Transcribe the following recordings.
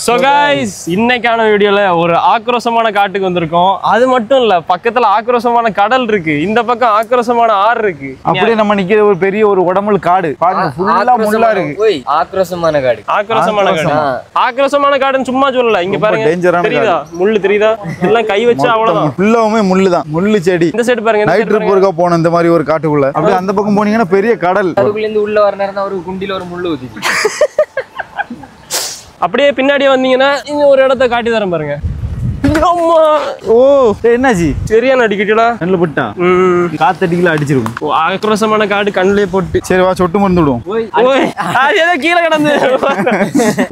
So guys, இன்னைக்கான வீடியோல ஒரு ஆக்ரோஷமான காட்டுக்கு வந்திருக்கோம். அது மட்டும் இல்ல, பக்கத்துல ஆக்ரோஷமான கடல் இருக்கு, இந்த பக்கம் ஆக்ரோஷமான ஆறு இருக்கு. அப்படியே நம்ம நிக்கிற ஒரு பெரிய ஒரு உடம்புல காடு பாருங்க, ஃபுல்லா முள்ளா இருக்கு. ஆக்ரோஷமான காடு. ஆக்ரோஷமான காடுன்னு சும்மா சொல்லல, இங்க பாருங்க தெரியுதா, முள்ளு தெரியுதா, எல்லாம் கை வச்சு அவ்வளவுதான், ஃபுல்லாவே முள்ளுதான், முள்ளு செடி. இந்த சைடு பாருங்க, நைட் ட்ரிப் ஒருக்கா போன இந்த மாதிரி ஒரு காட்டுக்குள்ள, அப்படியே அந்த பக்கம் போனீங்கன்னா பெரிய கடல். அதுக்குள்ள இருந்து உள்ள வர நேரம் ஒரு குண்டில ஒரு முள்ளு ஊத்திச்சு. அப்படியே பின்னாடியே வந்தீங்கன்னா இங்க ஒரு இடத்த காட்டி தரேன் பாருங்க. ஓ என்னாச்சு, சரியான அடிக்கிட்டா கண்ணுல பட்டா காத்தடிக்கல அடிச்சிருக்கும். ஆக்ரோஷமான காடு கண்ணுலயே போட்டு. சரி வா, சொட்டு மருந்து விடுவோம். ஏதோ கீழே கிடந்து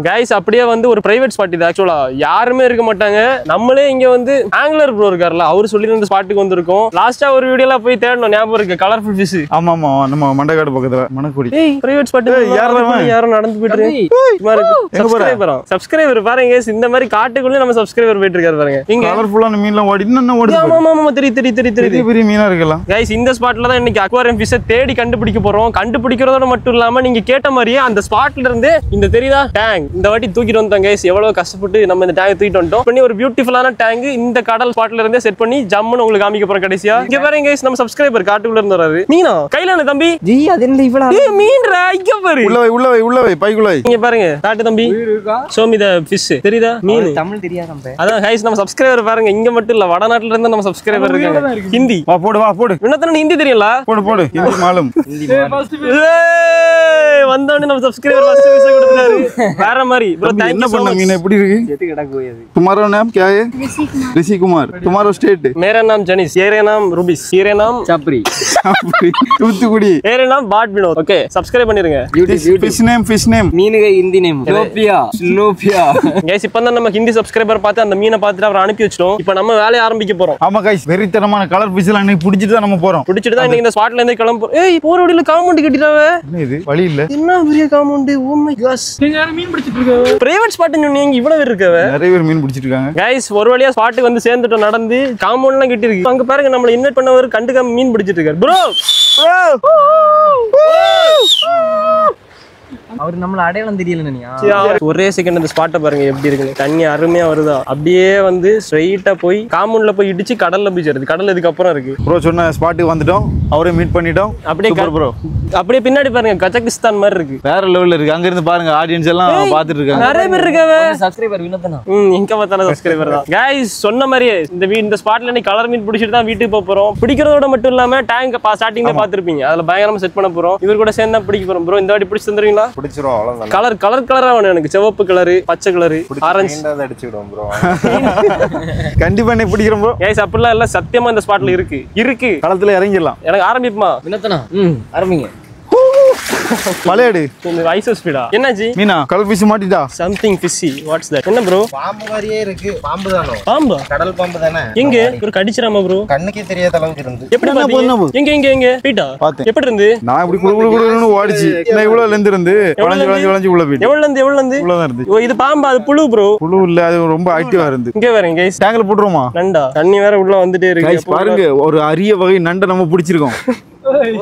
கைஸ், அப்படியே வந்து ஒரு பிரைவேட் ஸ்பாட் இது. ஆக்சுவலா யாருமே இருக்க மாட்டாங்க. நம்மளே இங்க வந்து ஆங்கிலர் ப்ரோ இருக்காருல்ல, அவரு சொல்லி இந்த ஸ்பாட்டுக்கு வந்திருக்கோம். லாஸ்டா ஒரு வீடியோல போய் தேடணும், ஞாபகம் இருக்கு, கலர்ஃபுல் ஃபிஷ். ஆமா ஆமா, நம்ம மண்டகாடு பக்கத்துல மணக்குடி பிரைவேட் ஸ்பாட். யாரும் நடந்து போயிட்டு சப்ஸ்கிரைபர் பாருங்க, இந்த மாதிரி காட்டுக்குள்ள நம்ம சப்ஸ்கிரைபர் போயிட்டு இருக்காரு பாருங்க. இங்க கலர்ஃபுல்லான மீன்லாம் ஓடி இன்னும் ஓடுது. ஆமா ஆமா, தெரியுது பெரிய மீனா இருக்கலாம். கைஸ், இந்த ஸ்பாட்ல தான் இன்னைக்கு அக்வாரியம் ஃபிஷ் தேடி கண்டுபிடிக்க போறோம். கண்டுபிடிக்கிறதோட மட்டும் இல்லாம நீங்க கேட்ட மாதிரியே அந்த ஸ்பாட்ல இருந்து இந்த தெரியுதா டேங்க், இந்த வாட்டி தூக்கிட்டு வந்தோம் கைஸ். எவ்வளவு கஷ்டப்பட்டு நம்ம இந்த டேங்க் தூக்கிட்டு வந்துட்டோம். பண்ணி ஒரு பியூட்டிஃபுல்லான டேங்க் இந்த கடல் ஸ்பாட்ல இருந்தே செட் பண்ணி ஜம்முன்னு உங்களுக்கு காமிக்க போறோம் கடைசியா. இங்க பாருங்க கைஸ், நம்ம சப்ஸ்கிரைபர் காட்டுக்குள்ள இருந்து வராரு. மீனா கையில என்ன தம்பி? ஜி அது என்ன இவ்வளவு மீன்ரா, இங்க பாரு, உள்ள வை பைக்குள்ள. இங்க பாருங்க, காட்டு தம்பி, show me the fish. தெரியுதா மீன்? தமிழ் தெரியாது நம்ம. அதான் கைஸ், நம்ம சப்ஸ்கிரைபர் பாருங்க, இங்க மட்டும் இல்ல, வடநாட்டுல இருந்து நம்ம சப்ஸ்கிரைபர் இருக்காங்க. ஹிந்தி வா போடு இன்னத்தன ஹிந்தி தெரியல, போடு ஹிந்தி மாலும். வந்தோடனே நம்ம சப்ஸ்கிரைபர் ஃபர்ஸ்ட் பீஸ் கொடுத்தாரு. வேற மாதிரி ப்ரோ, थैंक என்ன यू பண்ண மீன் எப்படி இருக்கு? செத்து கிடக்கு போய் அது. तुम्हारा नाम क्या है? ऋषि कुमार. तुम्हारा स्टेट? मेरा नाम जनीश, मेरा नाम रूबिस, मेरा नाम சப்ரி. தூத்துக்குடி. मेरा नाम बाट विनोद. ओके, सब्सक्राइब பண்ணிருங்க. fish name மீனுக ஹிந்தி நேம் ஸ்லோபியா. गाइस, இப்போ தான் நம்ம ஹிந்தி சப்ஸ்கிரைபர் பார்த்து அந்த மீனை பார்த்துட்டு அவரை அனுப்பி வச்சிட்டோம். இப்போ நம்ம வேலைய ஆரம்பிக்க போறோம். ஆமா गाइस, வெறித்தனமான கலர் ஃபிஷ் எல்லாம் இன்னைக்கு பிடிச்சிட்டு தான் நம்ம போறோம். பிடிச்சிட்டு தான் இன்னைக்கு இந்த ஸ்பாட்ல இருந்து கிளம்புறோம். ஏய், போற வழியில காம்பவுண்ட் கட்டிட்டாவே. என்ன இது வழி இல்ல? என்ன பெரிய காம்பவுண்ட். ஓ மை காட், நீங்க யாரும் மீன் பிடிச்சிட்டு இருக்கீங்க? பிரைவேட் ஸ்பாட் நீங்க இவ்வளவு பேர் இருக்கவே. நிறைய பேர் மீன் பிடிச்சிட்டு இருக்காங்க. गाइस, ஒரு வழியா ஸ்பாட்டுக்கு வந்து சேர்ந்துட்டோம். நடந்து காம்பவுண்ட்லாம் கட்டி இருக்கு. அங்க பாருங்க, நம்மள இன்வைட் பண்ணவர் கண்டுக்காம மீன் பிடிச்சிட்டு இருக்காரு. ப்ரோ அவர் நம்மள அடையாளம் தெரியல நினையா. ஒரே செகண்ட் அந்த ஸ்பாட்டை பாருங்க எப்படி இருக்கு. தண்ணி அருமையா வருதா, அப்படியே வந்து ஸ்ட்ரைட்டா போய் காம்பவுண்ட்ல போய் இடிச்சு கடல்ல போய் சேருது. கடல் இதுக்கு அப்புறம் இருக்கு. ப்ரோ சொன்ன ஸ்பாட்டுக்கு வந்துட்டோம், அவரே மீட் பண்ணிட்டோம். அப்படியே ப்ரோ அப்படியே பின்னாடி பாருங்க, கஜகிஸ்தான் மாதிரி இருக்கு. வேற லெவல்ல இருக்கு. அங்க இருந்து பாருங்க, ஆடியன்ஸ் எல்லாம் பாத்துட்டு இருக்காங்க. நிறைய பேர் இருக்காவே. சப்ஸ்கிரைபர் வினோதனா. எங்க பார்த்தாலும் சப்ஸ்கிரைபர் தான். गाइस, சொன்ன மாதிரியே இந்த ஸ்பாட்ல நீ கலர் மீன் பிடிச்சிட்டு தான் வீட்டுக்கு போக போறோம். பிடிக்கிறதோட மட்டும் இல்லாம டேங்க் ஸ்டார்டிங்ல பாத்துருப்பீங்க, அதுல பயங்கரமா செட் பண்ண போறோம். இவர் கூட சேர்ந்து தான் பிடிக்க போறோம். ப்ரோ, இந்த வாட்டி பிடிச்சு தந்துருவீங்களா? பிடிச்சிரும் அவ்வளவுதான். கலரா வேணும் எனக்கு. சிவப்பு கலரு, பச்சை கலரு, ஆரஞ்சு அடிச்சுடுவோம் ப்ரோ. கண்டிப்பா நீ பிடிக்கிறோம் ப்ரோ. गाइस, அப்படிலாம் இல்ல, சத்தியமா இந்த ஸ்பாட்ல இருக்கு. களத்துல இறங்கிடலாம். எனக்கு ஆரம்பிப்புமா வினோதனா? ஆரம்பிங்க. மலையாடு ஐசோ ஸ்பீடா. என்னாச்சு மீனா? கலர் ஃபிஷ் மாட்டிட்டா. Something fishy. What's that? என்ன ப்ரோ? பாம்பு மாதிரியே இருக்கு. பாம்பு தானோ? பாம்பா? கடல் பாம்பு தானே? எங்க ஒரு கடிச்சறாமா ப்ரோ? கண்ணுக்கே தெரியாத அளவுக்கு இருந்து. எப்படி பாத்தீங்க? எங்க பீட்டா எப்படி இருந்து? நான் இப்படி குடுகுடுன்னு ஓடிச்சு. நான் இவ்வளவு லெந்த் இருந்து வளைஞ்சு உள்ள போயிடு. எவ்வளவு லெந்த்? இவ்வளவு தான் இருந்து. ஓ, இது பாம்பா? அது புழு ப்ரோ. புழு இல்ல, அது ரொம்ப ஆக்டிவா இருந்து. இங்க வரேன் गाइस, டேங்க்ல போடுறோமா? நண்டா. தண்ணி வேற உள்ள வந்துட்டே இருக்கு. गाइस பாருங்க, ஒரு அரிய வகை நண்டை நம்ம பிடிச்சிருக்கோம்.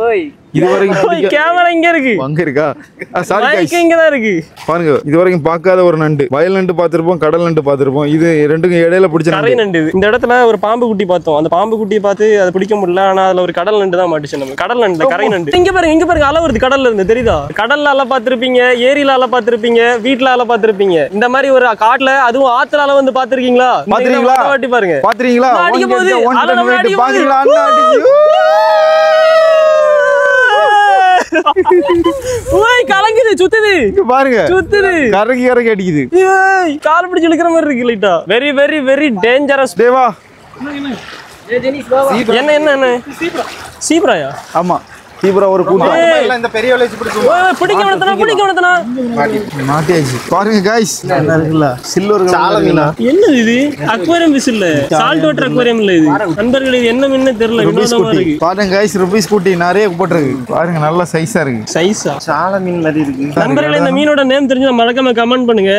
ஓய், இதுவரைக்கும் கேமரா இங்க இருக்கு. அங்க இருக்கா? சாரி गाइस, இங்க தான் இருக்கு பாருங்க. இதுவரைக்கும் பார்க்காத ஒரு நண்டு. வயல் நண்டு பாத்திருப்போம், கடல் நண்டு பாத்திருப்போம். இது ரெண்டுக்கும் இடையில பிடிச்ச கரை நண்டு. இந்த இடத்துல ஒரு பாம்பு குட்டி பார்த்தோம். அந்த பாம்பு குட்டியை பார்த்து அதை பிடிக்க முடியல. ஆனா அதுல ஒரு கடல் நண்டு தான் மாட்டுச்சு. நம்ம கடல் நண்டு, கரை நண்டு. இங்க பாருங்க அலை வருது கடல்ல இருந்து. தெரியுதா? கடல்ல அலை பாத்திருப்பீங்க, ஏரியில அலை பாத்திருப்பீங்க, வீட்டுல அலை பாத்திருப்பீங்க. இந்த மாதிரி ஒரு காட்டுல, அதுவும் ஆத்துல அலை வந்து பாத்திருக்கீங்களா? வாட்டி பாருங்க. பாத்திரீங்களா? அடிக்க போகுது. பாக்குறீங்களா? ஓய், கலங்குது, சுத்துது. இங்க பாருங்க, சுத்துது, கரகி அடிக்குது. ஏய், கால் பிடிச்சு இழுக்கிற மாதிரி இருக்கு லைட்டா. Very very very dangerous. Deva, ஏ ஜெனிஸ் வா வா. என்ன சீப்ராயா? ஆமா, சீப்ரா ஒரு கூட்டம். இந்த பெரிய வளைச்சு பிடிச்சு பிடிக்கவனத்தனா மாட்டியாச்சு. பாருங்க गाइस, என்ன இருக்குல்ல, சில்வர் சால மீனா. என்ன இது? அக்வாரியம் ஃபிஷ் இல்ல, சால்ட் வாட்டர் அக்வாரியம் இல்ல இது. நண்பர்களே, இது என்ன மீன்னு தெரியல. வினோதமா இருக்கு. பாருங்க गाइस, ரூபீஸ் குட்டி நிறைய போட்டுருக்கு. பாருங்க, நல்ல சைஸா இருக்கு. சைஸா? சால மீன் மாதிரி இருக்கு. நண்பர்களே, இந்த மீனோட நேம் தெரிஞ்சா மறக்காம கமெண்ட் பண்ணுங்க.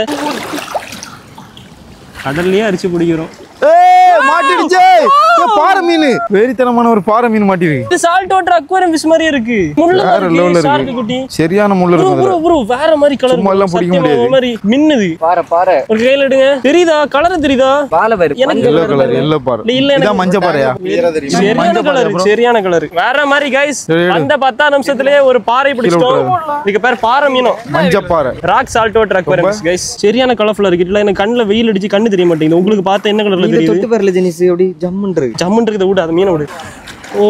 கடல்லயே அரிச்சு பிடிக்கிறோம். ஏய், மாட்டிடுச்சே. பாறை மீன் வெறித்தனமான ஒரு பாறை மீன் மாட்டிருக்கு. இது சால்ட் வாட்டர் அக்வாரியம் ஃபிஷ் மாதிரி இருக்கு. முள்ள வேற லெவல்ல ஷார்க் இருக்கு. குட்டி. சரியான முள்ள ப்ரோ இருக்கு. ப்ரோ ப்ரோ வேற மாதிரி கலர். சும்மா எல்லாம் பிடிக்க முடியாது. மாதிரி மின்னுது. பாறை ஒரு கையில எடுங்க. தெரியுதா? கலர் தெரியுதா? பாலை பாரு. எல்லோ கலர் எல்லோ பாறை. இதான் மஞ்சள் பாறையா? சரியான கலர் சரியான கலர். வேற மாதிரி गाइस. அந்த 10 நிமிஷத்துலயே ஒரு பாறை பிடிச்சிட்டோம். இதுக்கு பேர் பாறை மீனோ. மஞ்சள் பாறை. Rock salt water aquarium guys. சரியான கலர்ஃபுல்லா இருக்கு. இல்ல எனக்கு கண்ணுல வெயில் அடிச்சு கண்ணு தெரிய மாட்டேங்குது. உங்களுக்கு பார்த்தா என்ன கலர்ல தெரியுது? தொட்டு பாருல ஜெனிஸ் எப்படி ஜம்முன்னு இருக்கு. ஜம்முன்னு இருக்குது. விடு அது மீனை விடு. ஓ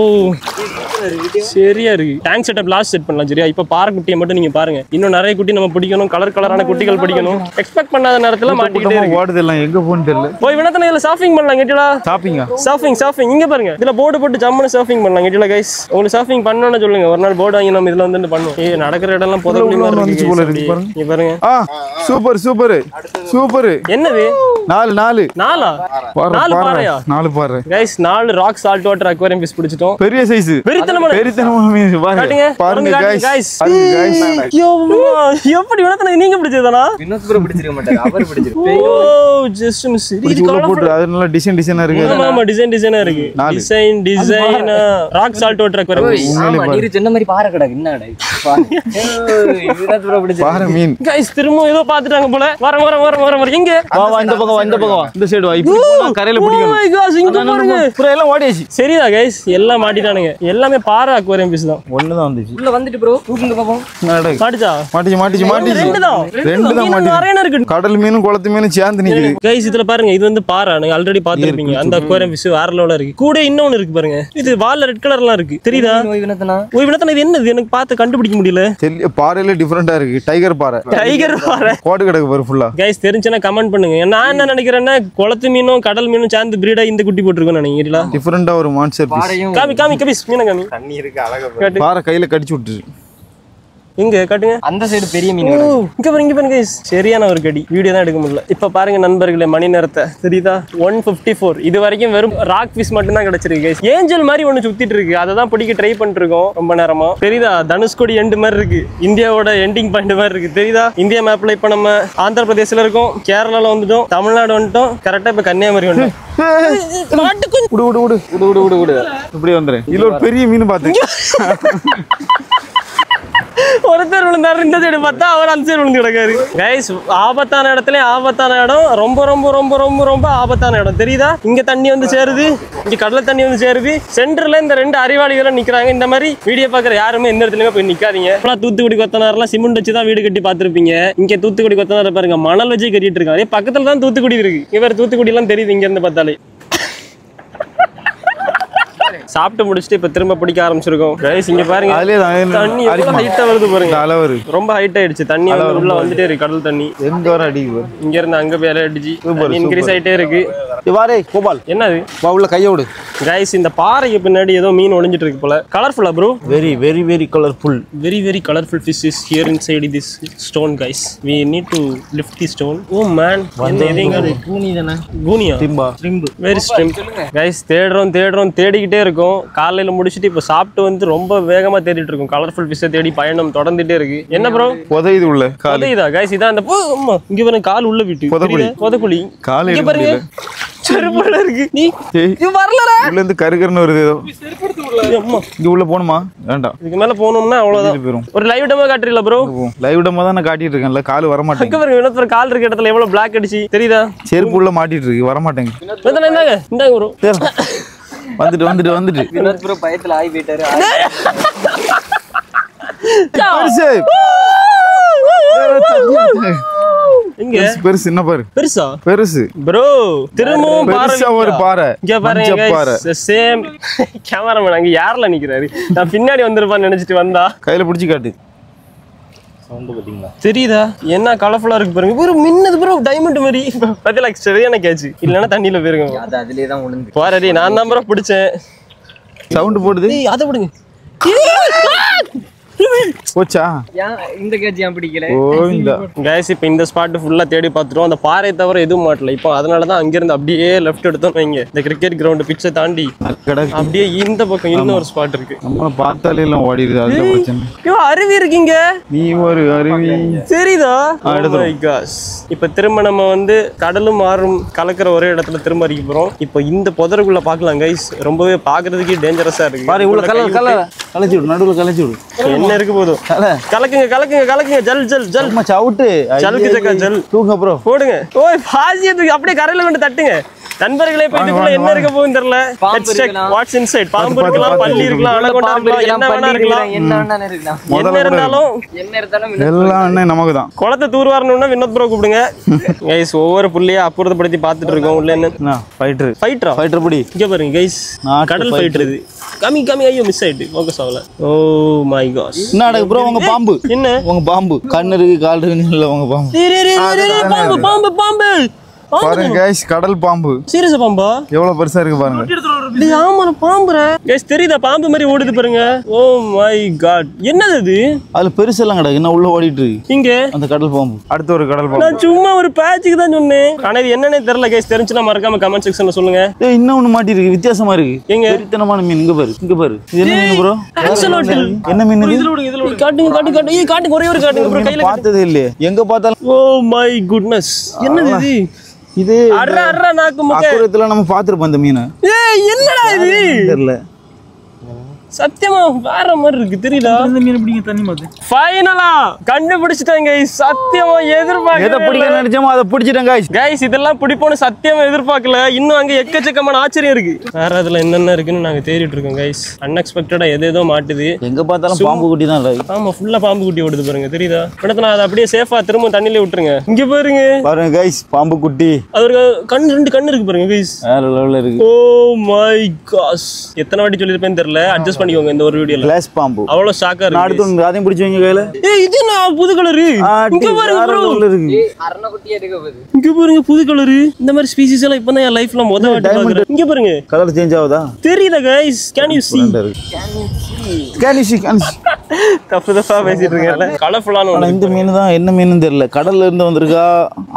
சரியா இருக்கு. டேங்க் செட்டப் லாஸ்ட் செட் பண்ணலாம். சரியா இப்ப பாறை குட்டியை மட்டும் நீங்க பாருங்க. இன்னும் நிறைய குட்டி நம்ம பிடிக்கணும். கலரான குட்டிகள் பிடிக்கணும். எக்ஸ்பெக்ட் பண்ணாத நேரத்துல மாட்டிக்கிட்டே இருக்கு. ஓடுது எல்லாம் எங்க போன்னு தெரியல. போய் வினத்தன இதுல சர்ஃபிங் பண்ணலாம் கேட்டடா. சர்ஃபிங் இங்க பாருங்க. இதுல போர்டு போட்டு ஜம்முன்னு சர்ஃபிங் பண்ணலாம் கேட்டடா गाइस. உங்களுக்கு சர்ஃபிங் பண்ணனும்னு சொல்லுங்க. ஒரு நாள் போர்டு வாங்கி நம்ம இதுல வந்து பண்ணுவோம். ஏய் நடக்கிற இடம்லாம் புதக்குழி மாதிரி இருக்கு. இங்க பாருங்க. சூப்பர். என்னது? 4 பாறையா? 4 பாறை. Guys 4 rock salt water aquarium fish பிடிச்சிட்டோம். பெரிய சைஸ். வெறித்தனமான மீன் பாருங்க गाइस. எப்படி வினத்தன நீங்க பிடிச்சதானா? வினோத் ப்ரோ பிடிச்சிருக்க மாட்டாரு. அவர் பிடிச்சிருக்கு. ஓ ஜஸ்ட் மிஸ். இது போட்டு அது நல்ல டிசைனா இருக்கு. ஆமா டிசைனா இருக்கு. Design rock salt water aquarium. ஆமா நீர் சின்ன மாதிரி பாறை கிடக்கு. என்னடா வினோத் ப்ரோ பிடிச்சிருக்கு. பாறை மீன். गाइस திரும்ப ஏதோ பாத்துட்டாங்க போல. வர எங்க? வா இந்த பக்கம். இந்த சைடு வா. இப்படி போனா கரையில பிடிக்கணும். ஓ மை காட் இங்க பாருங்க. புற எல்லாம் ஓடியாச்சு. சரிதா गाइस எல்லாம் மாட்டிட்டானுங்க. எல்லாமே பாறை அக்வாரியம் ஃபிஷ் தான். ஒண்ணுதான் வந்துச்சு. உள்ள வந்துட்டு ப்ரோ தூக்குங்க பாப்போம். மாட்டிச்சு. ரெண்டு தான் நிறைய இருக்கு. கடல் மீனும் குளத்து மீனும் சேர்ந்து நிக்குது. गाइस இதுல பாருங்க. இது வந்து பாறை. நீங்க ஆல்ரெடி பாத்துருப்பீங்க. அந்த அக்வாரியம் ஃபிஷ் வேற லெவல்ல இருக்கு. கூட இன்னொன்னு இருக்கு பாருங்க. இது வால்ல ரெட் கலர்லாம் இருக்கு. தெரியுதா? ஓய் வினோத்னா இது என்னது? எனக்கு பார்த்து கண்டுபிடிக்க முடியல. பாறையில டிஃபரெண்டா இருக்கு. டைகர் பாறை. கோடு கிடக்கு பாரு ஃபுல்லா. गाइस தெரிஞ்சனா கமெண்ட் பண்ணுங்க. நான் என்ன நினைக்கிறேன்னா குளத்து மீனும் கடல் மீனும் சேர்ந்து பிரீடா இந்த குட்டி போட்டுருக்கோம் நினைக்கிறீங்களா? டிஃபரெண்டா ஒரு மான்ஸ்டர் பீஸ். காமி மீன காமி. தண்ணி இருக்கு அழகா. பாறை கையில கடிச்சு விட்டுரு. இங்க காட்டுங்க. அந்த சைடு பெரிய மீன். இங்க பாருங்க गाइस. சரியான ஒரு கடி. வீடியோ தான் எடுக்க முடியல. இப்ப பாருங்க நண்பர்களே மணி நேரத்தை. தெரியுதா? 1:54. இது வரைக்கும் வெறும் ராக் ஃபிஷ் மட்டும் தான் கிடைச்சிருக்கு गाइस. ஏஞ்சல் மாதிரி ஒன்னு சுத்திட்டு இருக்கு. அதை தான் பிடிக்க ட்ரை பண்ணிட்டு இருக்கோம் ரொம்ப நேரமா. தெரியுதா? தனுஷ்கோடி எண்ட் மாதிரி இருக்கு. இந்தியாவோட எண்டிங் பாயிண்ட் மாதிரி இருக்கு. தெரியுதா? இந்தியா மேப்ல இப்ப நம்ம ஆந்திர பிரதேசல இருக்கோம். கேரளால வந்துட்டோம். தமிழ்நாடு வந்துட்டோம். கரெக்டா இப்ப கன்னியாகுமரி வந்துட்டோம். இப்படி வந்துரு. இதுல ஒரு பெரிய மீன் பாத்து. ஒருத்தர் விழுந்தாரு. இந்த சைடு பார்த்தா அவர் அந்த சைடு விழுந்து கிடக்காரு. गाइस ஆபத்தான இடத்துல ஆபத்தான இடம். ரொம்ப ரொம்ப ரொம்ப ரொம்ப ரொம்ப ஆபத்தான இடம். தெரியுதா? இங்க தண்ணி வந்து சேருது. இங்க கடல தண்ணி வந்து சேருது. சென்டர்ல இந்த 2 அறிவாளிகளும் நிக்கிறாங்க. இந்த மாதிரி வீடியோ பாக்குற யாருமே எந்த இடத்துலயுமே போய் நிக்காதீங்க. தூத்துக்குடி கொத்தனாரெல்லாம் சிமெண்ட் வச்சு தான் வீடு கட்டி பாத்துருப்பீங்க. இங்க தூத்துக்குடி கொத்தனார் பாருங்க மணல் வச்சு கட்டிட்டு இருக்காங்க. பக்கத்துல தான் தூத்துக்குடி இருக்கு. இவர் தூத்துக்குடி எல்லாம் தெரியுது இங்க இருந்து பார்த்தாலே. சாப்பிட்டு முடிச்சிட்டு இப்ப திரும்ப பிடிக்க ஆரம்பிச்சிருக்கோம். गाइस இங்க பாருங்க. தண்ணி எவ்வளவு ஹைட்டா வருது பாருங்க. ரொம்ப ஹைட் ஆயிடுச்சு. தண்ணி வந்து உள்ள வந்துட்டே இருக்கு. கடல் தண்ணி எங்க வர அடிக்குது. இங்க இருந்து அங்க போய் அடிச்சு இன்கிரீஸ் ஆயிட்டே இருக்கு. இவாரே கோபால் என்னது? வா உள்ள கைய விடு. गाइस இந்த பாறைக்கு பின்னாடி ஏதோ மீன் ஒளிஞ்சிட்டு இருக்கு போல. கலர்ஃபுல்லா bro. very colorful. Very colorful fish is here inside this stone guys. We need to lift the stone. Oh man. என்ன கூனி தானே? கூனியா? திம்பா. Very shrimp. guys தேடுறோம் தேடிக்கிட்டே இருக்கோம். காலையில முடிச்சிட்டு இப்ப சாப்பிட்டு வந்து ரொம்ப வேகமா தேடிட்டு இருக்கோம். கலர்ஃபுல் ஃபிஷ் தேடி பயணம் தொடர்ந்துட்டே இருக்கு. என்ன ப்ரோ? புதையுது உள்ள. புதையுதா गाइस? இதான் அந்த இங்க பாருங்க கால் உள்ள விட்டு. புதைக்குழி. கால் இங்க பாருங்க. செருப்புல இருக்கு. நீ வரலடா. உள்ள இருந்து கருகர்னு வருது ஏதோ. அம்மா இங்க உள்ள போணுமா? வேண்டாம். இதுக்கு மேல போணும்னா அவ்வளவுதான். ஒரு லைவ் டெமோ காட்றீல ப்ரோ? லைவ் டெமோ தான் நான் காட்டிட்டு இருக்கேன்ல. கால் வர மாட்டேங்குது. அங்க பாருங்க இன்னொரு கால் இருக்க இடத்துல எவ்வளவு பிளாக் அடிச்சு தெரியுதா? செருப்பு உள்ள மாட்டிட்டு இருக்கு. வர மாட்டேங்குது. இந்தாங்க ப்ரோ. வந்துட்டு வினோத் ப்ரோ பயத்துல ஆயி போயிட்டாரு. இங்க பெருசு என்ன பாரு. பெருசு ப்ரோ. திரும்பவும் பெருசா ஒரு பாறை. இங்க பாருங்க गाइस. சேம் கேமராமேன் அங்க யார்ல நிக்கிறாரு? நான் பின்னாடி வந்திருப்பான்னு நினைச்சிட்டு வந்தா கையில பிடிச்சி காட்டு. சவுண்ட் பாத்தீங்களா? தெரியுதா? என்ன கலர்ஃபுல்லா இருக்கு பாருங்க. ஒரு மின்னது ப்ரோ டைமண்ட் மாதிரி. பத்தில சரியான கேட்ச். இல்லனா தண்ணில போயிருங்க. அது அதிலே தான் விழுந்து. பாரடி நான் தான் ப்ரோ பிடிச்சேன். சவுண்ட் போடுது. அத விடுங்க. போச்சா இந்த கேட்ச் ஏன் பிடிக்கல? ஓ இந்த கைஸ் இப்போ இந்த ஸ்பாட் ஃபுல்லா தேடி பார்த்துட்டோம். அந்த பாறை தவிர எதுவும் மாட்டல. இப்போ அதனாலதான் அங்கிருந்து அப்படியே லெஃப்ட் எடுத்தோம் வைங்க, இந்த கிரிக்கெட் கிரவுண்ட் பிச்சை தாண்டி அப்படியே இந்த பக்கம் இன்னும் ஒரு ஸ்பாட் இருக்கு. நம்ம பார்த்தாலே எல்லாம் ஓடிடுது. அதுல பிரச்சனை. அருவி இருக்கீங்க, நீ ஒரு அருவி சரிதா. இப்ப திரும்ப நம்ம வந்து கடலும் ஆறும் கலக்கிற ஒரே இடத்துல திரும்ப அடிக்க போறோம். இப்போ இந்த புதருக்குள்ள பாக்கலாம் கைஸ், ரொம்பவே பாக்குறதுக்கு டேஞ்சரஸா இருக்கு. பாரு இவ்வளவு கலர் கலர் கலச்சி விடு, நடுவுல கலச்சி விடு. என்ன இருக்கு போதும், கலக்குங்க கலக்குங்க கலக்குங்க, ஜல் ஜல் ஜல் சவுட்டு ஜல்க்கு ஜக்கா ஜல் தூங்க ப்ரோ போடுங்க. ஓய் பாசியத்துக்கு அப்படியே கரையில கொண்டு தட்டுங்க. நண்பர்களே போய் இதுக்குள்ள என்ன இருக்க போகுதுன்னு தெரியல. Let's check watts inside. பாம்பு இருக்கலாம், பல்லி இருக்கலாம், அலகொண்டா இருக்கலாம், என்ன வேணா இருக்கலாம். என்ன இருந்தாலும் எல்லாம் நமக்கு தான். குளத்தை தூர்வாரணும்னா வினோத் ப்ரோ கூப்பிடுங்க. கைஸ் ஒவ்வொரு புள்ளியா அப்புறப்படுத்தி பார்த்துட்டு இருக்கோம். உள்ள என்ன ஃபைட்டர் ஃபைட்டரா ஃபைட்டர் புடி இங்க பாருங்க கைஸ், கடல் ஃபைட்டர் இது. கம்மி கம்மி ஐயோ மிஸ் ஆயிட்டு ஃபோக்கஸ் ஆகல. ஓ மை காட், என்ன நடக்கு ப்ரோ? உங்க பாம்பு என்ன? உங்க பாம்பு கண்ணு இருக்கு, கால் இருக்கு, இல்ல உங்க பாம்பு. பாம்பு பாம்பு பாம்பு பாருங்க கைஸ், கடல் பாம்பு. சீரியஸா பாம்பா? எவ்வளவு பெருசா இருக்கு பாருங்க. டேய் ஆமா பாம்புற. கைஸ் தெரியுதா பாம்பு மாதிரி ஓடுது பாருங்க. ஓ மை காட், என்னது இது? அதுல பெருசெல்லாம் கிடக்கு, என்ன உள்ள ஓடிட்டு இருக்கு இங்க அந்த கடல் பாம்பு. அடுத்து ஒரு கடல் பாம்பு. நான் சும்மா ஒரு பேட்சுக்கு தான் சொன்னேன். ஆனா இது என்னன்னே தெரியல கைஸ். தெரிஞ்சுனா மறக்காம கமெண்ட் செக்ஷன்ல சொல்லுங்க. ஏய் இன்னும் ஒண்ணு மாட்டி இருக்கு, வித்தியாசமா இருக்கு. எங்க? பெரியத்தனமான மீன். இங்க பாரு, இங்க பாரு. இது என்ன மீன் ப்ரோ? ஆக்சலோட்டில். என்ன மீன் இது? இதுல விடுங்க, இதுல விடுங்க. காட்டுங்க காட்டுங்க காட்டுங்க. ஏய் காட்டுங்க, ஒரே ஒரு காட்டுங்க ப்ரோ. கையில பார்த்ததே இல்லையே, எங்க பார்த்தாலும். ஓ மை குட்னஸ், என்னது இது? இது அர்ரா அர்ரா நாக்கு முக்க. அக்குரத்துல நம்ம பாத்துறோம் இந்த மீனை. ஏய் என்னடா இது? தெரியல, சத்தியமா வேற மாதிரி இருக்கு, தெரியல. இந்த மீன் பிடிங்க தண்ணி மாத்து. ஃபைனலா கண்டுபிடிச்சிட்டாங்க கைஸ். சத்தியமா எதிர்பார்க்கல. எதை பிடிக்க நினைச்சோமோ அதை பிடிச்சிட்டேன் கைஸ். கைஸ் இதெல்லாம் பிடிப்போன்னு சத்தியமா எதிர்பார்க்கல. இன்னும் அங்க எக்கச்சக்கமான ஆச்சரியம் இருக்கு. வேற அதுல என்னென்ன இருக்குன்னு நாங்க தேடிட்டு இருக்கோம் கைஸ். அன்எக்ஸ்பெக்டடா எதேதோ மாட்டுது. எங்க பார்த்தாலும் பாம்பு குட்டி தான் இருக்கு. ஆமா ஃபுல்லா பாம்பு குட்டி ஓடுது பாருங்க, தெரியுதா? படத்தை நான் அதை அப்படியே சேஃபா திரும்ப தண்ணியில விட்டுருங்க. இங்க பாருங்க பாருங்க கைஸ், பாம்பு குட்டி. அது ஒரு கண், ரெண்டு கண்ணு இருக்கு பாருங்க கைஸ். வேற லெவல்ல இருக்கு. ஓ மை காஷ், எத்தனை வாட்டி சொல்லிருப்பேன்னு தெரியல. அட்ஜஸ்ட் பண்ணிக்கோங்க இந்த ஒரு வீடியோல. கிளாஸ் பாம்பு அவ்வளவு ஷாக்கா இருக்கு. அடுத்து அதையும் பிடிச்சு வைங்க கையில. ஏய் இது நான் புது கலர். இங்க பாருங்க ப்ரோ, அரண குட்டி எடுக்க போகுது. இங்க பாருங்க புது கலர். இந்த மாதிரி ஸ்பீசிஸ் எல்லாம் இப்பதான் என் லைஃப்ல முதல் வாட்டி பாக்குறேன். இங்க பாருங்க கலர் சேஞ்ச் ஆகுதா? தெரியுதா guys? Can you see? Can you see? தப்பு தப்பா பேசிட்டு இருக்கேன்ல. கலர்ஃபுல்லான ஆனா இந்த மீன் தான் என்ன மீன் தெரியல. கடல்ல இருந்து வந்திருக்கா,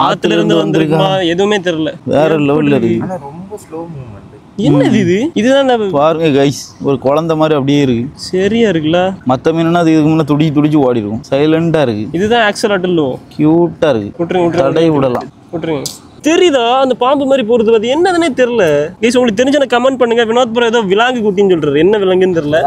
ஆத்துல இருந்து வந்திருக்கா, எதுவுமே தெரியல. வேற லெவல்ல இருக்கு. ஆனா ரொம்ப ஸ்லோ மூவ்மெண்ட். என்னது இது? இதுதான் பாருங்க கைஸ், ஒரு குழந்தை மாதிரி அப்படியே இருக்கு. சரியா இருக்குல்ல? மத்த மீனா அது இதுக்கு முன்ன துடிச்சு ஓடி இருக்கும். சைலண்டா இருக்கு. இதுதான் ஆக்சலாட்டல். கியூட்டா இருக்கு. விட்டுருங்க தடை விடலாம். விட்டுருங்க. தெரியுதா அந்த பாம்பு மாதிரி போறது? அது என்னதுன்னே தெரியல. கைஸ் உங்களுக்கு தெரிஞ்ச கமெண்ட் பண்ணுங்க. வினோத் ப்ரோ ஏதோ விலங்கு குட்டின்னு சொல்றாரு. என்ன விலங்குன்னு தெரியல.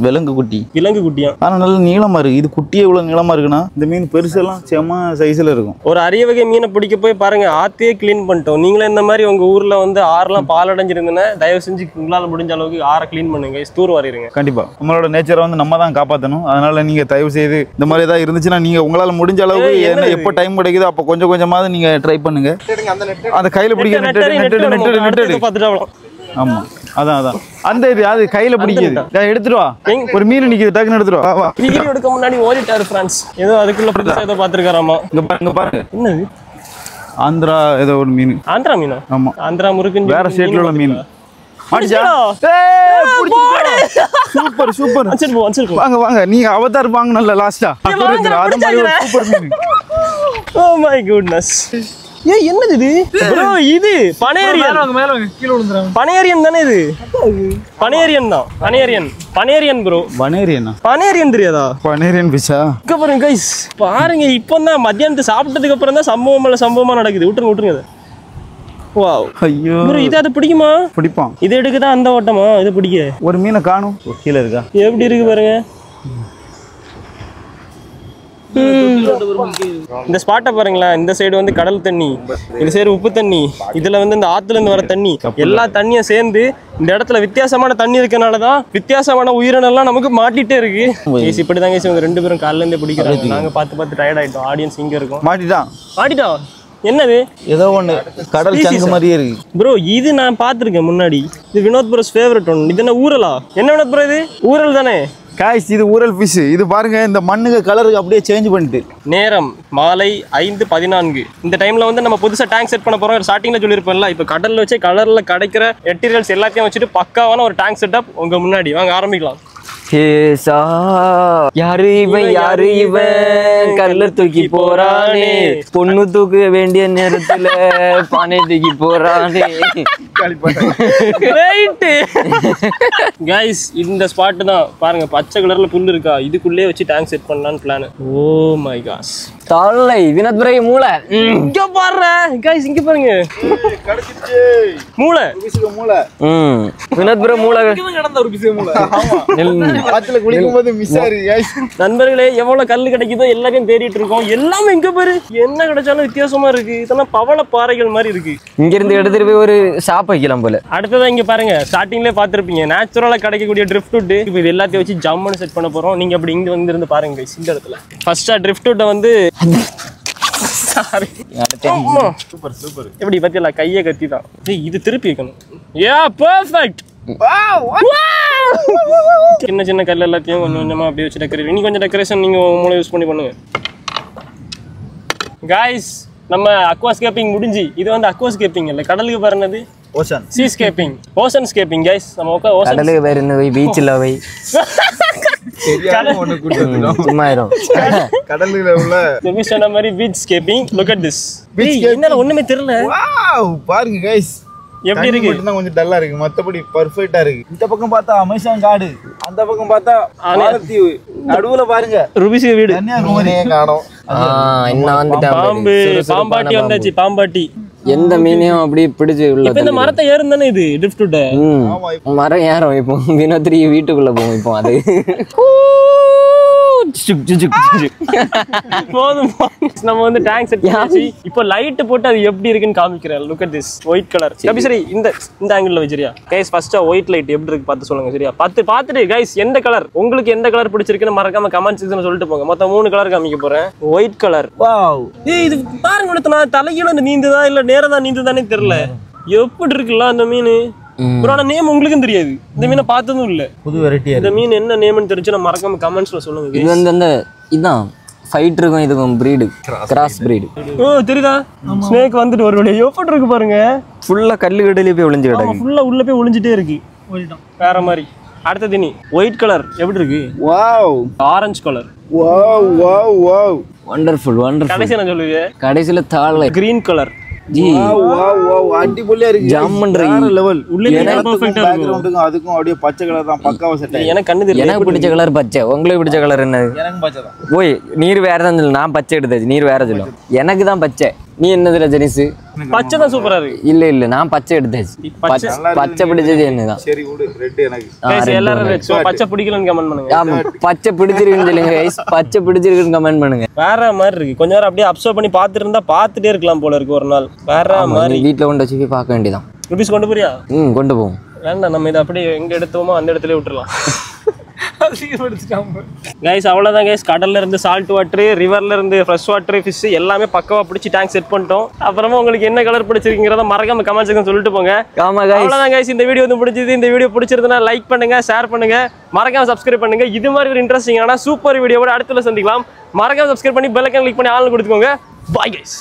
விலங்கு குட்டி. விலங்கு குட்டியா? ஆனா நல்ல நீளமா இருக்கு. இது குட்டியே இவ்வளவு நீளமா இருக்குன்னா இந்த மீன் பெருசெல்லாம் செம்ம சைஸ்ல இருக்கும். ஒரு அரிய வகை மீனை பிடிக்க போய் பாருங்க, ஆத்தையே கிளீன் பண்ணிட்டோம். நீங்களே இந்த மாதிரி உங்க ஊர்ல வந்து ஆறுலாம் பால் அடைஞ்சிருந்தேன்னா தயவு செஞ்சு உங்களால முடிஞ்ச அளவுக்கு ஆறை கிளீன் பண்ணுங்க. தூர் வாரிடுங்க. கண்டிப்பா நம்மளோட நேச்சரை வந்து நம்ம தான் காப்பாற்றணும். அதனால நீங்க தயவு செய்து இந்த மாதிரி ஏதாவது இருந்துச்சுன்னா நீங்க உங்களால முடிஞ்ச அளவுக்கு என்ன எப்போ டைம் கிடைக்குதோ அப்போ கொஞ்சம் கொஞ்சமாவது நீங்க ட்ரை பண்ணுங்க. அந்த கையில பிடிக்க நெட்டடு. ஆமா அதான் அதான் அந்த இது அது கையில பிடிக்குது. எடுத்துட்டு வா, ஒரு மீன் நிக்குது, டக்குன்னு எடுத்துட்டு வா. வா வீடியோ எடுக்க முன்னாடி ஓடிட்டாரு ஃப்ரெண்ட்ஸ். ஏதோ அதுக்குள்ள புதுசா ஏதோ பாத்துருக்காராமா. இங்க பாருங்க. என்னது? ஆந்திரா ஏதோ ஒரு மீன். ஆந்திரா மீனா? ஆமா ஆந்திரா முருகன் வேற ஸ்டேட்ல உள்ள மீன். Super super. வாங்க வாங்க, நீங்க அவதார் வாங்கணும்ல லாஸ்டா, அது மாதிரி ஒரு super mean. Oh my goodness. ஏய் என்னது இது ப்ரோ? இது பனேரியன். மேல வாங்க, கீழ விழுந்துறாங்க. பனேரியன் தானே இது? பனேரியன் தான். பனேரியன் பனேரியன் ப்ரோ. பனேரியனா? பனேரியன் தெரியாதா? பனேரியன் ஃபிஷா? இங்க பாருங்க கைஸ், பாருங்க இப்போதான் மத்தியானத்து சாப்பிட்டதுக்கு அப்புறம் தான் சம்பவமா நடக்குது. விட்டுருங்க. வாவ். ஐயோ ப்ரோ இது அது பிடிக்குமா? பிடிப்பான். இது எடுக்குதா அந்த ஓட்டமா? இது பிடிக்க ஒரு மீனை காணும். கீழே இருக்கா? எப்படி இருக்கு பாருங்க. இந்த ஸ்பாட்டை பாருங்களேன். இந்த சைடு வந்து கடல் தண்ணி, இந்த சைடு உப்பு தண்ணி, இதுல வந்து இந்த ஆத்துல இருந்து வர தண்ணி, எல்லா தண்ணியும் சேர்ந்து இந்த இடத்துல வித்தியாசமான தண்ணி இருக்கனாலதான் வித்தியாசமான உயிரினெல்லாம் நமக்கு மாட்டிட்டே இருக்கு. இப்படிதாங்க இவங்க ரெண்டு பேரும் காலையில இருந்தே பிடிக்கிறாங்க. நாங்க பார்த்து டயர்ட் ஆயிட்டோம். ஆடியன்ஸ் இங்க இருக்கும். மாட்டிட்டா என்னது? ஏதோ ஒண்ணு கடல் சங்கு மாதிரியே இருக்கு ப்ரோ. இது நான் பார்த்துருக்கேன் முன்னாடி. இது வினோத் ப்ரோஸ் ஃபேவரட் ஒன்று. இது என்ன ஊரலா? என்ன வினோத் ப்ரோ இது? ஊரல் தானே காய்ஸ்? இது ஊரல் ஃபிஷ். இது பாருங்க, இந்த மண்ணுக்கு கலருக்கு அப்படியே சேஞ்ச் பண்ணிட்டு. நேரம் மாலை 5:14. இந்த டைம்ல வந்து நம்ம புதுசா டேங்க் செட் பண்ண போறோம். ஸ்டார்டிங்ல சொல்லியிருப்பேன்ல, இப்போ கடல்ல வச்சு கலர்ல கிடைக்கிற மெட்டீரியல்ஸ் எல்லாத்தையும் வச்சுட்டு பக்காவான ஒரு டேங்க் செட்டப் உங்க முன்னாடி. வாங்க ஆரம்பிக்கலாம். ஹேசா யாரு இவன் கல்ல தூக்கி போறானே பொண்ணு தூக்க வேண்டிய நேரத்துல பானை தூக்கி போறானே. கைஸ் இந்த ஸ்பாட் தான் பாருங்க, பச்சை கலர்ல புல் இருக்கா, இதுக்குள்ளே வச்சு டேங்க் செட் பண்ணலாம்னு பிளான். ஓ மை காஷ், தாளை வினோத் பிறகு மூளை இங்க பாருங்க கைஸ், இங்க பாருங்க மூளை மூளை வினோத் பிறகு மூளை கடந்த ஒரு பிசு மூளை. ஆத்துல குளிக்கும் போது மிஸ் ஆயிருக்கு. நண்பர்களே, எவ்வளவு கல்லு கிடைக்குதோ எல்லாத்தையும் தேடிட்டு இருக்கோம். எல்லாமே இங்க பாரு, என்ன கிடைச்சாலும் வித்தியாசமா இருக்கு. இதெல்லாம் பவள பாறைகள் மாதிரி இருக்கு. இங்க இருந்து எடுத்துட்டு போய் ஒரு ஷாப் வைக்கலாம் போல. அடுத்ததான் இங்க பாருங்க, ஸ்டார்டிங்லேயே பார்த்துருப்பீங்க நேச்சுரலா கிடைக்கக்கூடிய ட்ரிஃப்ட் வுட். இப்போ இது எல்லாத்தையும் வச்சு ஜம்முன்னு செட் பண்ண போறோம். நீங்க அப்படி இங்க வந்து இருந்து பாருங்க guys. இந்த இடத்துல ஃபர்ஸ்டா ட்ரிஃப்ட் வுட்டை வந்து சூப்பர் சூப்பர். எப்படி பத்தியல கையை கத்தி தான் இது திருப்பி வைக்கணும். யா பெர்ஃபெக்ட். சின்ன சின்ன கல் எல்லாத்தையும் கொஞ்சம் கொஞ்சமா அப்படியே வச்சு டெக்கரேட். இன்னும் கொஞ்சம் டெக்கரேஷன் நீங்க மூளை யூஸ் பண்ணி பண்ணுங்க காய்ஸ். நம்ம அக்வாஸ்கேப்பிங் முடிஞ்சு இது வந்து அக்வாஸ்கேப்பிங் இல்ல, கடலுக்கு பாருனது ஓஷன் சீஸ்கேப்பிங், ஓஷன் ஸ்கேப்பிங் கைஸ். நம்ம கடலுக்கு பேர் என்ன போய் பீச்சில் போய் சும்மாயிரும் கடலுல உள்ள சொன்ன மாதிரி beach scraping. Look at this. என்னால ஒண்ணுமே தெரியல. வாவ் பாருங்க गाइस, எப்படி இருக்கு? மட்டும் கொஞ்சம் டல்லா இருக்கு, மத்தபடி பெர்ஃபெக்ட்டா இருக்கு. இந்த பக்கம் பார்த்தா அமேசான் காடு, அந்த பக்கம் பார்த்தா மாலத்தீவு, நடுவுல பாருங்க ருபிஸ் வீடு. கன்னியாகுமரியே காணோம். இன்னும் வந்துட்டான் பாம்பு, பாம்பாட்டி வந்தாச்சு. பாம்பாட்டி எந்த மீனையும் அப்படி பிடிச்சு உள்ள. இப்ப இந்த மரத்தை ஏறும் தானே இது ட்ரிஃப்ட் வுட். மரம் ஏறும். இப்போ வினோத்ரி வீட்டுக்குள்ள போவோம். இப்போ அது போதும். நம்ம வந்து டேங்க் செட் பண்ணியாச்சு. இப்போ லைட் போட்டு அது எப்படி இருக்குன்னு காமிக்கிறேன். Look at this white colour. கபி சரி, இந்த ஆங்கிள் வச்சிரியா கைஸ். ஃபர்ஸ்டா ஒயிட் லைட் எப்படி இருக்கு பார்த்து சொல்லுங்க சரியா? பார்த்துட்டு கைஸ் எந்த கலர் உங்களுக்கு எந்த கலர் பிடிச்சிருக்குன்னு மறக்காம கமெண்ட் செக்ஷன்ல சொல்லிட்டு போங்க. மொத்தம் 3 கலர் காமிக்க போறேன். White colour. வாவ், இது பாருங்க, நான் தலையில நீந்துதா இல்ல நேரா நீந்துதானே தெரியல. எப்படி இருக்குல்ல அந்த மீன். புரான நேம் உங்களுக்கும் தெரியாது, இந்த மீனை பார்த்ததும் இல்ல. புது வெரைட்டி. இந்த மீன் என்ன நேம்னு தெரிஞ்சுனா மறக்காம கமெண்ட்ஸ்ல சொல்லுங்க. இது வந்து அந்த இதான் ஃபைட்டருக்கும் இதுக்கும் பிரீடு, கிராஸ் பிரீடு. ஓ தெரியுதா? ஸ்னேக் வந்துட்டு ஒரு வழியா எப்படி இருக்கு பாருங்க. ஃபுல்லா கல்லு கடையிலே போய் ஒளிஞ்சு கிடக்கு. ஃபுல்லா உள்ள போய் ஒளிஞ்சிட்டே இருக்கு. வேற மாதிரி. அடுத்த தினி ஒயிட் கலர் எப்படி இருக்கு? Wow, orange colour. Wow wow wow, wonderful wonderful. கடைசி என்ன சொல்லுவீங்க? கடைசில தாளை கிரீன் கலர். ஜி வாவ் வாவ் வாவ், அடிபொலியா இருக்கு. Geometry level. உள்ளே பெர்ஃபெக்ட்டா இருக்கு. பேக்ரவுண்டுக்கும் அதுக்கும் அப்படியே பச்சை கலர் தான் பக்காவா செட் ஆயிருக்கு. எனக்கு கண்ணு தெரியல. எனக்கு பிடிச்ச கலர் பச்சை. உங்களுக்கு பிடிச்ச கலர் என்னது? எனக்கு பச்சை தான். ஓய், நீர் வேற தான் சொல்லு. நான் பச்சை எடுத்தாச்சு, நீர் வேற சொல்லும். எனக்கு தான் பச்சை. நீ என்னதுல ஜெனிஸ்? பச்சை தான் சூப்பரா இருக்கு. இல்ல நான் பச்சை எடுத்தாச்சு. பச்சை பிடிச்சது என்னதான். சரி விடு, ரெட் எனக்கு. गाइस எல்லாரும் ரெட். சோ பச்சை பிடிக்கலன்னு கமெண்ட் பண்ணுங்க. ஆமா, பச்சை பிடிச்சிருக்குன்னு சொல்லுங்க गाइस. பச்சை பிடிச்சிருக்குன்னு கமெண்ட் பண்ணுங்க. வேற மாதிரி இருக்கு. கொஞ்ச நேரம் அப்படியே அப்சர்வ் பண்ணி பார்த்துட்டு இருந்தா பார்த்துட்டே இருக்கலாம் போல இருக்கு ஒரு நாள். வேற மாதிரி. வீட்ல கொண்டு வச்சு போய் பார்க்க வேண்டியதான். ருபீஸ் கொண்டு போறியா? கொண்டு போவோம். வேண்டாம், நம்ம இதை அப்படியே எங்க எடுத்தோமோ அந்த இடத்துல விட்டுறலாம். गाइस அவ்வளவுதான் गाइस. கடல்ல இருந்து சால்ட் வாட்டர், ரிவர்ல இருந்து ஃப்ரெஷ் வாட்டர், ஃபிஷ் எல்லாமே பக்கவா பிடிச்சி டேங்க் செட் பண்ணிட்டோம். அப்புறமா உங்களுக்கு என்ன கலர் பிடிச்சிருக்கீங்கறத மறக்காம கமெண்ட் செக்ஷன் சொல்லிட்டு போங்க. ஆமா गाइस, அவ்வளவுதான் गाइस. இந்த வீடியோ வந்து பிடிச்சது. இந்த வீடியோ பிடிச்சிருந்தா லைக் பண்ணுங்க, ஷேர் பண்ணுங்க, மறக்காம சப்ஸ்கிரைப் பண்ணுங்க. இது மாதிரி ஒரு இன்ட்ரெஸ்டிங்கான சூப்பர் வீடியோவோட அடுத்துல சந்திக்கலாம். மறக்காம சப்ஸ்கிரைப் பண்ணி பெல் ஐகான் கிளிக் பண்ணி ஆல் கொடுத்துக்கோங்க. By guys.